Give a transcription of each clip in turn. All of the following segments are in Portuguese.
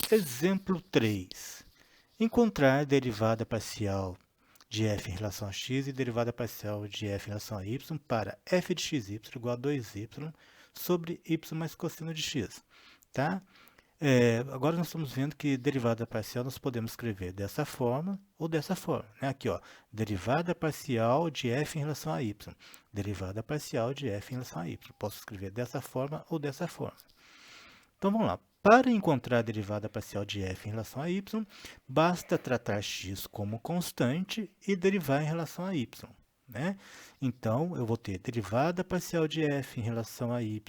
Exemplo 3. Encontrar derivada parcial de f em relação a x e derivada parcial de f em relação a y para f de xy igual a 2y sobre y mais cosseno de x. Tá? Agora nós estamos vendo que derivada parcial nós podemos escrever dessa forma ou dessa forma. Né? Aqui, ó, derivada parcial de f em relação a y. Derivada parcial de f em relação a y. Posso escrever dessa forma ou dessa forma. Então vamos lá. Para encontrar a derivada parcial de f em relação a y, basta tratar x como constante e derivar em relação a y. Né? Então, eu vou ter derivada parcial de f em relação a y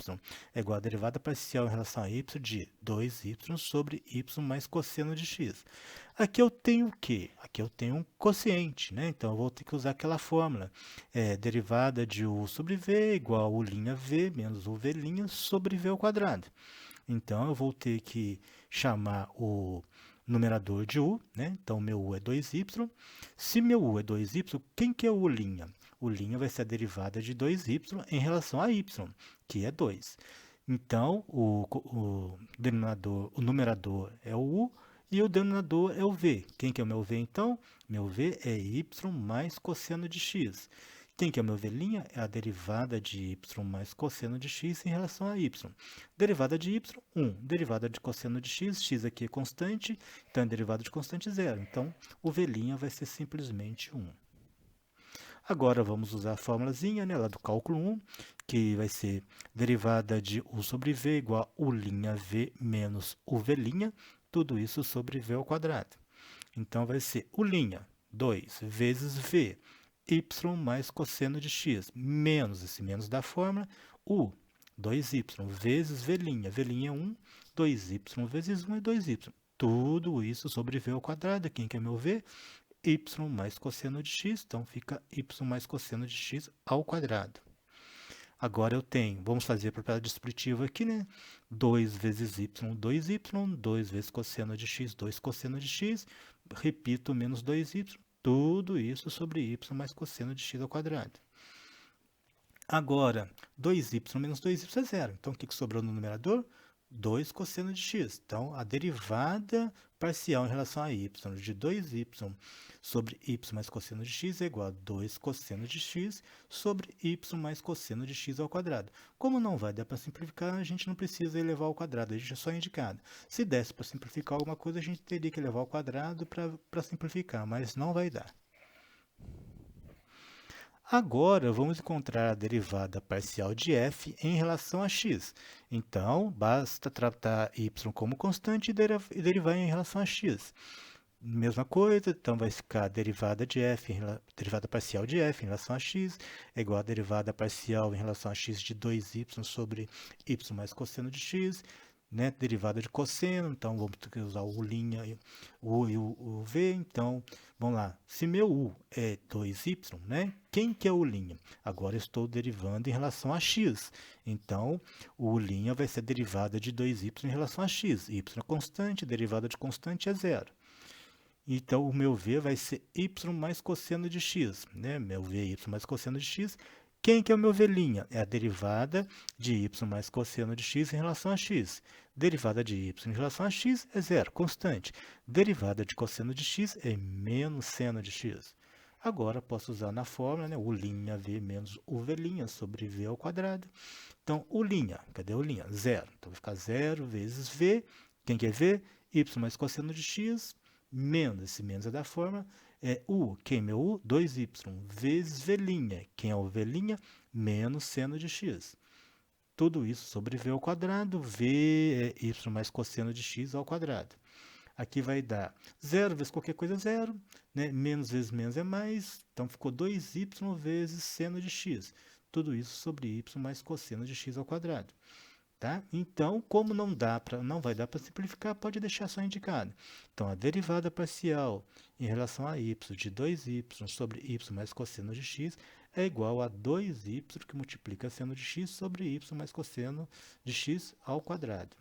é igual a derivada parcial em relação a y de 2y sobre y mais cosseno de x. Aqui eu tenho o quê? Aqui eu tenho um quociente, né? Então, eu vou ter que usar aquela fórmula. Derivada de u sobre v igual a u'v menos uv' sobre v ao quadrado. Então, eu vou ter que chamar o numerador de u, né? Então, meu u é 2y. Se meu u é 2y, quem que é o u'? O u' vai ser a derivada de 2y em relação a y, que é 2. Então, o numerador é o u e o denominador é o v. Quem que é o meu v, então? Meu v é y mais cosseno de x. Quem que é o meu v'? É a derivada de y mais cosseno de x em relação a y. Derivada de y, 1. Derivada de cosseno de x aqui é constante, então a derivada de constante 0. Então, o v' vai ser simplesmente 1. Agora, vamos usar a formulazinha, né, lá do cálculo 1, que vai ser derivada de u sobre v igual a u'v menos uv', tudo isso sobre v ao quadrado. Então, vai ser u', 2 vezes v, y mais cosseno de x, menos esse menos da fórmula, u, 2y vezes v', v' é 1, 2y vezes 1 é 2y. Tudo isso sobre v ao quadrado, quem que é meu v? Y mais cosseno de x, então fica y mais cosseno de x ao quadrado. Agora eu tenho, vamos fazer a propriedade distributiva aqui, né? 2 vezes y, 2y, 2 vezes cosseno de x, 2 cosseno de x, repito, menos 2y, tudo isso sobre y mais cosseno de x ao quadrado. Agora, 2y menos 2y é zero. Então, o que sobrou no numerador? 2 cosseno de x. Então, a derivada parcial em relação a y de 2y sobre y mais cosseno de x é igual a 2 cosseno de x sobre y mais cosseno de x ao quadrado. Como não vai dar para simplificar, a gente não precisa elevar ao quadrado, a gente é só indicado. Se desse para simplificar alguma coisa, a gente teria que elevar ao quadrado para simplificar, mas não vai dar. Agora, vamos encontrar a derivada parcial de f em relação a x. Então, basta tratar y como constante e derivar em relação a x. Mesma coisa, então vai ficar a derivada de f, derivada parcial de f em relação a x é igual a derivada parcial em relação a x de 2y sobre y mais cosseno de x, né? Derivada de cosseno, então vamos ter que usar o u', u e o v, então, vamos lá. Se meu u é 2y, né? Quem que é o u'? Agora eu estou derivando em relação a x, então o u' vai ser a derivada de 2y em relação a x, y é constante, derivada de constante é zero. Então, o meu v vai ser y mais cosseno de x, né? Meu v é y mais cosseno de x. Quem que é o meu v'? É a derivada de y mais cosseno de x em relação a x. Derivada de y em relação a x é zero, constante. Derivada de cosseno de x é menos seno de x. Agora, posso usar na fórmula, né? u'v menos uv' sobre v ao quadrado. Então, u', cadê o u'? Zero. Então, vai ficar 0 vezes v. Quem que é v? Y mais cosseno de x menos, esse menos é da forma, u, quem é meu u? 2y, vezes v', quem é o v'? Menos seno de x. Tudo isso sobre v ao quadrado, v é y mais cosseno de x ao quadrado. Aqui vai dar 0 vezes qualquer coisa, 0, né? Menos vezes menos é mais, então ficou 2y vezes seno de x. Tudo isso sobre y mais cosseno de x ao quadrado. Tá? Então, como não vai dar para simplificar, pode deixar só indicado. Então, a derivada parcial em relação a y de 2y sobre y mais cosseno de x é igual a 2y que multiplica seno de x sobre y mais cosseno de x ao quadrado.